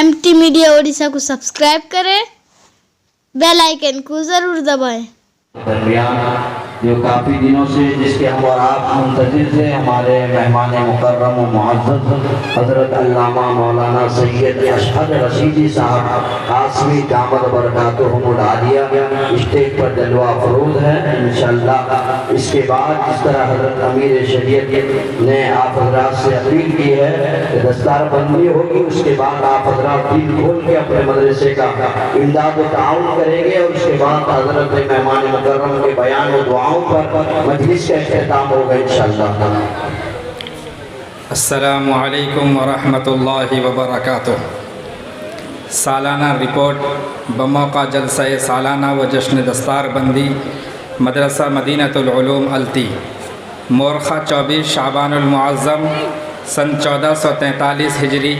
MT media Odisha को subscribe करें, bell icon को ज़रूर दबाएं। दरमियान जो काफ़ी दिनों से जिसके हम और आप मुंतज़िर थे, हमारे मेहमान मुकर्रम व मुअज़्ज़ज़ हज़रत अल्लामा मौलाना सैयद अशहद रशीदी साहब कासमी दामद बरकातुहुमुल आलिया स्टेज पर जलवा अफरोज़ है इंशाअल्लाह। इसके बाद इस तरह हज़रत अमीर शरीयत ने आप हज़रात से अपील की है कि दस्तार बंदी होगी, उसके बाद आप हज़रात दिल खोल के अपने मदरसे का इमदाद व ताउन करेंगे और उसके बाद हज़रत मेहमान मुकर्रम के बयान व दुआओं पर मजलिस का इख्तिताम होगा इंशाअल्लाह। अस्सलामु अलैकुम व रहमतुल्लाहि व बरकातुह। सालाना रिपोर्ट बमौका जलसा सालाना व जश्न दस्तार बंदी मदरसा मदीनतुल उलूम अल्ती मोरखा 24 शाबानुल मुअज़्ज़म सन 1443 हिजरी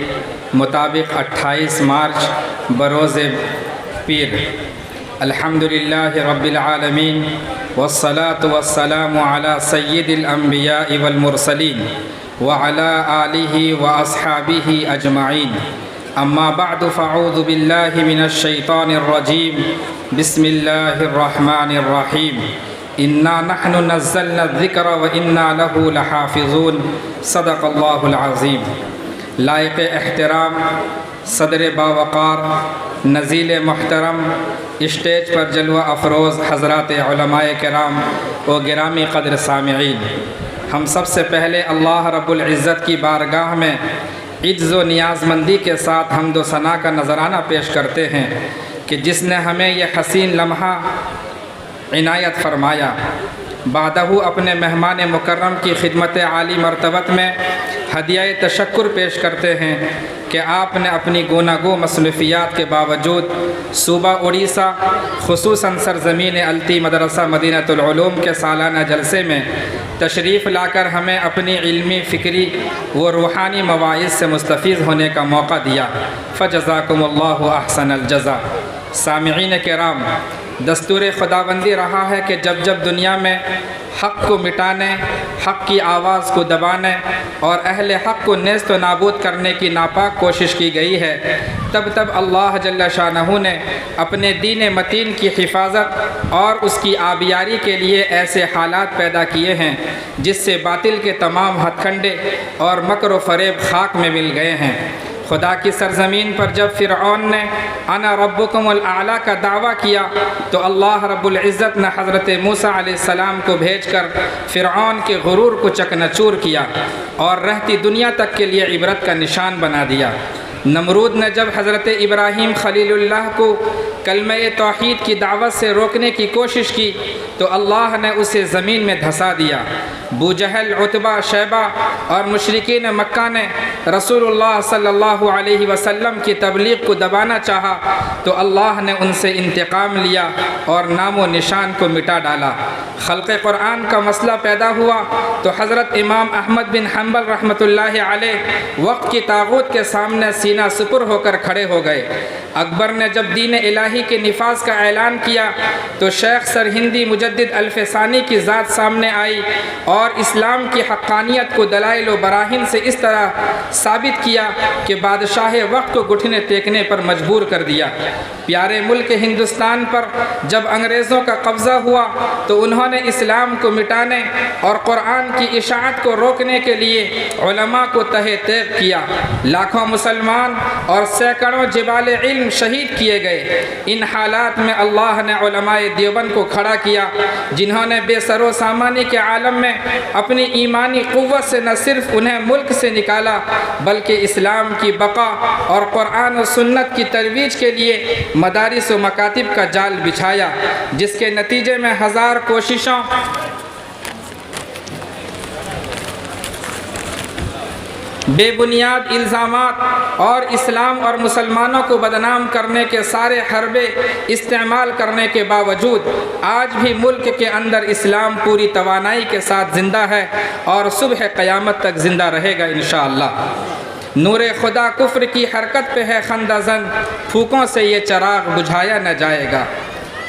मुताबिक 28 मार्च बरोज़ पीर। अल्हम्दुलिल्लाहि रब्बिल आलमीन वस्सलातु वस्सलामु अला सय्यिदिल अंबिया'i वल मुरसलीन व अला आलिहि व अस्हाबिहि अजमाइन। अम्मा बअदु फ़अऊज़ु बिल्लाहि मिनश शैतानिर रजीम। बिस्मिल्लाहिर रहमानिर रहीम। इन्ना नहनु नज़्ज़लना ज़िक्र व इन्ना लहु लहाफ़िज़ून। सदक़ल्लाहुल अज़ीम। लायक़ एहतराम सदर बावक़ार नज़ील मुहतरम स्टेज पर जलवा अफरोज़ हज़रात उलमाए किराम व गिरामी क़द्र सामिईन, हम सबसे पहले अल्लाह रब्बुल इज़्ज़त की बारगाह में इज्ज़ व नियाज़मंदी के साथ हम्द व सना का नज़राना पेश करते हैं कि जिसने हमें यह हसीन लम्हा इनायत फरमाया। बादहू अपने मेहमान मुकर्रम की खिदमत आली मर्तबत में हदिया तशक्कुर पेश करते हैं कि आपने अपनी गुनागो मसरूफ़ियात के बावजूद सूबा उड़ीसा खुसूसन सरज़मीन अल्ती मदरसा मदीनतुल उलूम के सालाना जलसे में तशरीफ़ लाकर हमें अपनी इल्मी फ़िक्री व रूहानी मवाइज़ से मुस्तफ़ीज़ होने का मौका दिया। फ़जज़ाकुमुल्लाहु अहसनल जज़ा। सामिईन किराम, दस्तूर खुदाबंदी रहा है कि जब जब दुनिया में हक़ को मिटाने, हक़ की आवाज़ को दबाने और अहले हक़ को नेस्त व नाबूद करने की नापाक कोशिश की गई है, तब तब अल्लाह जल्ल शानहू ने अपने दीन मतीन की हिफाजत और उसकी आबियारी के लिए ऐसे हालात पैदा किए हैं जिससे बातिल के तमाम हथकंडे और मकर व फ़रेब खाक में मिल गए हैं। खुदा की सरज़मीन पर जब फ़िरऔन ने अना रब्बुकुमुल आला का दावा किया तो अल्लाह रब्बुल इज़्ज़त ने हज़रत मूसा अलैहिस्सलाम को भेजकर फ़िरऔन के गुरूर को चकनाचूर किया और रहती दुनिया तक के लिए इबरत का निशान बना दिया। नमरूद ने जब हज़रत इब्राहीम खलीलुल्लाह को कलमे तौहीद की दावत से रोकने की कोशिश की तो अल्लाह ने उसे ज़मीन में धंसा दिया। बूजहल, उतबा, शैबा और मुशरिकीन मक्का ने रसूलुल्लाह सल्लल्लाहु अलैहि वसल्लम की तबलीग को दबाना चाहा तो अल्लाह ने उनसे इंतकाम लिया और नामो निशान को मिटा डाला। खल्क़े क़ुरआन का मसला पैदा हुआ तो हज़रत इमाम अहमद बिन हम्बल रहमतुल्लाहि अलैह वक्त की तागूत के सामने सीना सुपुर होकर खड़े हो गए। अकबर ने जब दीन इलाही के निफाज का ऐलान किया तो शेख सरहिंदी मुजद्दिद अल्फ़सानी की ज़ात सामने आई और इस्लाम की हक़ानियत को दलाइल व बराहिन से इस तरह साबित किया कि बादशाह वक्त को घुटने टेकने पर मजबूर कर दिया। प्यारे मुल्क हिंदुस्तान पर जब अंग्रेज़ों का कब्ज़ा हुआ तो उन्होंने इस्लाम को मिटाने और क़ुरआन की इशाअत को रोकने के लिए उलमा को तहे तेग किया। लाखों मुसलमान और सैकड़ों जिबाल इल्म शहीद किए गए। इन हालात में अल्लाह ने उलमाए देवबंद को खड़ा किया जिन्होंने बेसरो सामानी के आलम में अपनी ईमानी क़ुव्वत से न सिर्फ उन्हें मुल्क से निकाला बल्कि इस्लाम की बका और क़ुरआन और सुन्नत की तरवीज के लिए मदारिस व मकातिब का जाल बिछाया, जिसके नतीजे में हज़ार कोशिशों बेबुनियाद इल्ज़ामात और इस्लाम और मुसलमानों को बदनाम करने के सारे हरबे इस्तेमाल करने के बावजूद आज भी मुल्क के अंदर इस्लाम पूरी तवानाई के साथ ज़िंदा है और सुबह क़यामत तक ज़िंदा रहेगा इंशाअल्लाह। नूर खुदा कुफ्र की हरकत पे है खंदाज़न, फूकों से ये चराग बुझाया न जाएगा।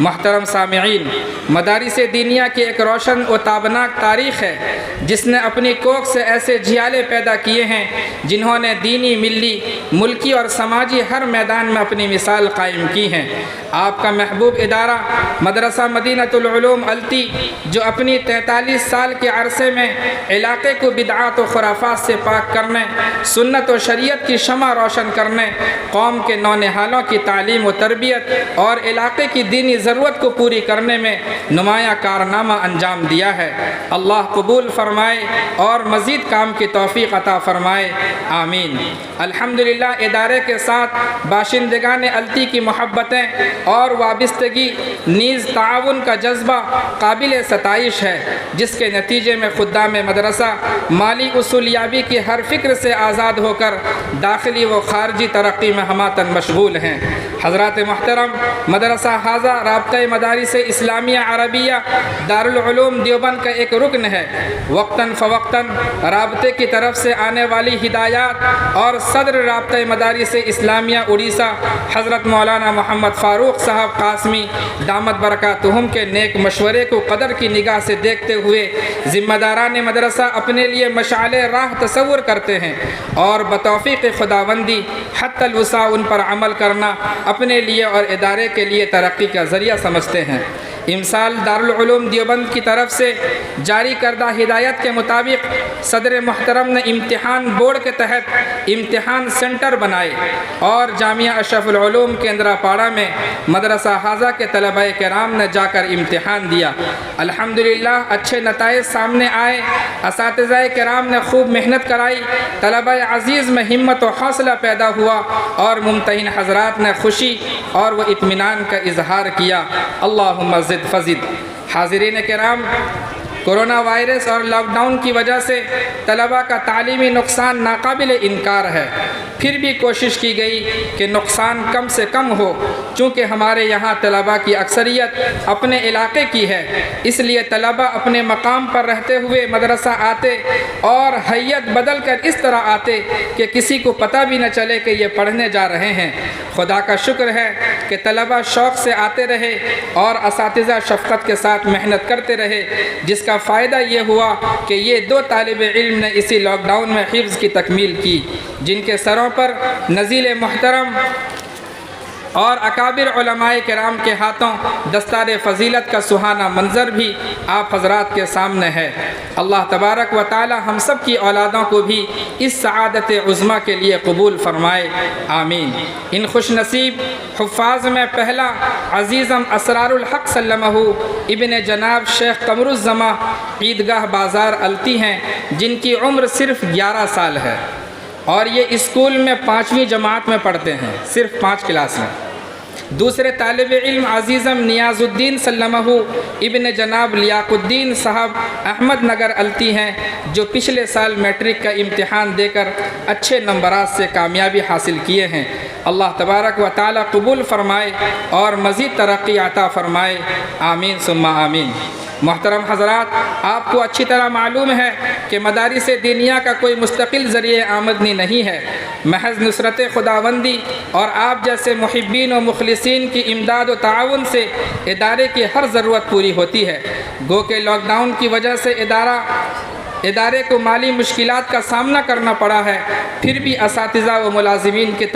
محترم سامعین، مدارس دینیہ کی ایک روشن و تابناک تاریخ ہے جس نے اپنی کوکھ سے ایسے جھیالے پیدا کیے ہیں جنہوں نے دینی، ملی، ملکی اور سماجی ہر میدان میں اپنی مثال قائم کی ہیں۔ آپ کا محبوب ادارہ مدرسہ مدینۃ العلوم التی، جو اپنی 43 سال کے عرصے میں علاقے کو بدعات و خرافات سے پاک کرنے، سنت و شریعت کی شمع روشن کرنے، قوم کے نونہالوں کی تعلیم و تربیت اور علاقے کی دینی ضرورت کو پوری کرنے میں نمایاں کارنامہ انجام دیا ہے۔ اللہ قبول فرمائے اور مزید کام کی توفیق عطا فرمائے، آمین۔ الحمدللہ ادارے کے ساتھ باشندگان التی کی محبتیں اور وابستگی نیز تعاون کا جذبہ قابل ستائش ہے، جس کے نتیجے میں خدام مدرسہ مالی اصولیابی کی ہر فکر سے آزاد ہو کر داخلی و خارجی ترقی میں ہماتن مشغول ہیں۔ حضرات محترم، مدرسہ حاضہ رابطۂ مدارس اسلامیہ عربیہ دارالعلوم دیوبند کا ایک رکن ہے۔ وقتاً فوقتاً رابطے کی طرف سے آنے والی ہدایات اور صدر رابطۂ مدارس اسلامیہ اڑیسہ حضرت مولانا محمد فاروق صاحب قاسمی دامت برکاتہم کے نیک مشورے کو قدر کی نگاہ سے دیکھتے ہوئے ذمہ داران مدرسہ اپنے لیے مشعل راہ تصور کرتے ہیں اور بتوفیق خداوندی حتی الوسع ان پر عمل کرنا اپنے لیے اور ادارے کے لیے ترقی کا ذریعہ سمجھتے ہیں۔ امسال دارالعلوم دیوبند کی طرف سے جاری کردہ ہدایت کے مطابق صدر محترم نے امتحان بورڈ کے تحت امتحان سینٹر بنائے اور جامعہ اشرف العلوم کیندرا پاڑا میں مدرسہ حاضہ کے طلبہ کرام نے جا کر امتحان دیا۔ الحمدللہ اچھے نتائج سامنے آئے، اساتذہ کرام نے خوب محنت کرائی، طلبہ عزیز میں ہمت و حوصلہ پیدا ہوا اور ممتحن حضرات نے خوشی اور وہ اطمینان کا اظہار کیا۔ اللہم زد فزد۔ حاضرین کرام، کرونا وائرس اور لاک ڈاؤن کی وجہ سے طلبہ کا تعلیمی نقصان ناقابل انکار ہے، پھر بھی کوشش کی گئی کہ نقصان کم سے کم ہو۔ چونکہ ہمارے یہاں طلبہ کی اکثریت اپنے علاقے کی ہے، اس لیے طلبہ اپنے مقام پر رہتے ہوئے مدرسہ آتے اور حیت بدل کر اس طرح آتے کہ کسی کو پتہ بھی نہ چلے کہ یہ پڑھنے جا رہے ہیں۔ خدا کا شکر ہے کہ طلبہ شوق سے آتے رہے اور اساتذہ شفقت کے ساتھ محنت کرتے رہے، جس کا فائدہ یہ ہوا کہ یہ 2 طالب علم نے اسی لاک ڈاؤن میں حفظ کی تکمیل کی، جن کے سروں پر نزیل محترم اور اکابر علماء کرام کے ہاتھوں دستار فضیلت کا سہانا منظر بھی آپ حضرات کے سامنے ہے۔ اللہ تبارک و تعالی ہم سب کی اولادوں کو بھی اس سعادت عظمیٰ کے لیے قبول فرمائے، آمین۔ ان خوش نصیب حفاظ میں پہلا عزیزم اسرار الحق سلمہ ابن جناب شیخ قمر الزماں عیدگاہ بازار التی ہیں، جن کی عمر صرف 11 سال ہے اور یہ اسکول میں 5ویں جماعت میں پڑھتے ہیں، صرف 5 کلاس میں۔ دوسرے طالب علم عزیزم نیاز الدین سلمہ ابن جناب لیاق الدین صاحب احمد نگر التی ہیں، جو پچھلے سال میٹرک کا امتحان دے کر اچھے نمبرات سے کامیابی حاصل کیے ہیں۔ اللہ تبارک و تعالی قبول فرمائے اور مزید ترقی عطا فرمائے، آمین ثم آمین۔ محترم حضرات، آپ کو اچھی طرح معلوم ہے کہ مدارس دینیہ کا کوئی مستقل ذریعہ آمدنی نہیں ہے، محض نصرت خداوندی اور آپ جیسے محبین و مخلصین کی امداد و تعاون سے ادارے کی ہر ضرورت پوری ہوتی ہے۔ گو کہ لاک ڈاؤن کی وجہ سے ادارے کو مالی مشکلات کا سامنا کرنا پڑا ہے، پھر بھی اساتذہ و ملازمین کی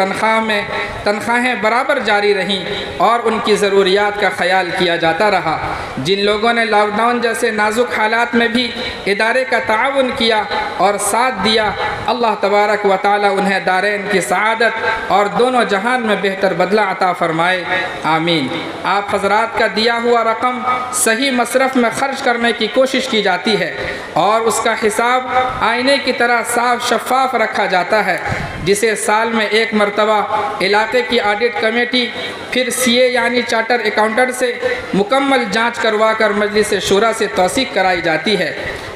تنخواہیں برابر جاری رہیں اور ان کی ضروریات کا خیال کیا جاتا رہا۔ جن لوگوں نے لاک ڈاؤن جیسے نازک حالات میں بھی ادارے کا تعاون کیا اور ساتھ دیا، اللہ تبارک و تعالی انہیں دارین کی سعادت اور دونوں جہان میں بہتر بدلہ عطا فرمائے، آمین۔ آپ حضرات کا دیا ہوا رقم صحیح مصرف میں خرچ کرنے کی کوشش کی جاتی ہے اور اس کا حساب آئینے کی طرح صاف شفاف رکھا جاتا ہے، جسے سال میں 1 مرتبہ علاقے کی آڈٹ کمیٹی پھر CA یعنی چارٹر اکاؤنٹنٹ سے مکمل جانچ کروا کر مجلس شورا سے توثیق کرائی جاتی ہے،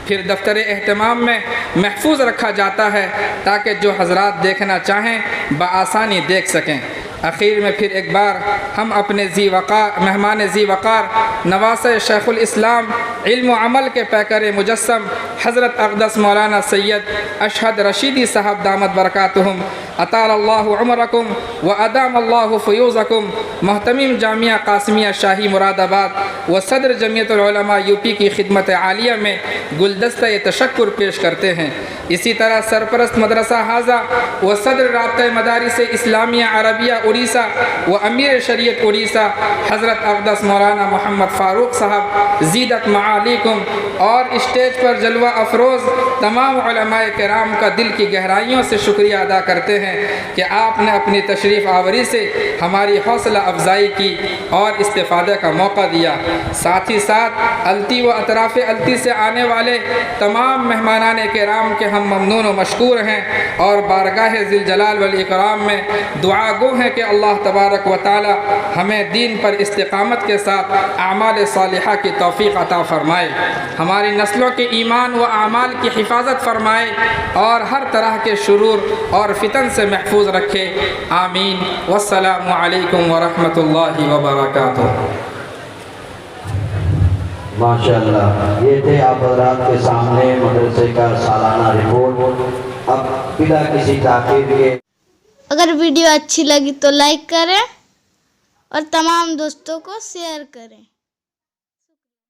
پھر دفتر اہتمام میں محفوظ رکھا جاتا ہے تاکہ جو حضرات دیکھنا چاہیں بآسانی دیکھ سکیں۔ اخیر میں پھر ایک بار ہم اپنے مہمان ذی وقار نواسہ شیخ الاسلام علم و عمل کے پیکر مجسم حضرت اقدس مولانا سید اشہد رشیدی صاحب دامت برکاتہم अताल अल्लाहु उमरकुम व अदाम अल्लाहु फयूज़कुम। मोहतमिम जामिया कासिमिया शाही मुरादाबाद व सदर जमीयतुल उलमा यूपी की खिदमत आलिया में गुलदस्ता तशक्कुर पेश करते हैं। इसी तरह सरपरस्त मदरसा हाजा व सदर राब्ता मदारिस इस्लामिया अरबिया उड़ीसा व अमीर शरीयत उड़ीसा हज़रत अक़दस मौलाना मोहम्मद फ़ारूक साहब ज़ीदत मआलिकुम और स्टेज पर जलवा अफरोज़ तमाम उलमाए किराम का दिल की गहराइयों से शुक्रिया अदा करते हैं कि आपने अपनी तशरीफ़ आवरी से हमारी हौसला अफजाई की और इस्तिफ़ादे का मौका दिया। साथ ही साथ अलती व अतराफ़ अलती से आने वाले तमाम मेहमानान किराम के हम ममनून व मशकूर हैं और बारगाह ज़िल जलाल वल इकराम में दुआ गो हैं कि अल्लाह तबारक व तआला हमें दीन पर इस्तिक़ामत के साथ आमाल सालिहा की तौफ़ीक़ अता फ़रमाए, हमारी नस्लों के ईमान व आमाल की हिफाजत फ़रमाए और हर तरह के शुरूर और फितन से महफूज रखे। आमीन। वस्सलामु अलैकुम व रहमतुल्लाहि व बरकातुहू। माशाअल्लाह, ये थे आप हज़रात के सामने मदरसे का सालाना रिपोर्ट। अब बिना किसी ताक़ीद के अगर वीडियो अच्छी लगी तो लाइक करें और तमाम दोस्तों को शेयर करें।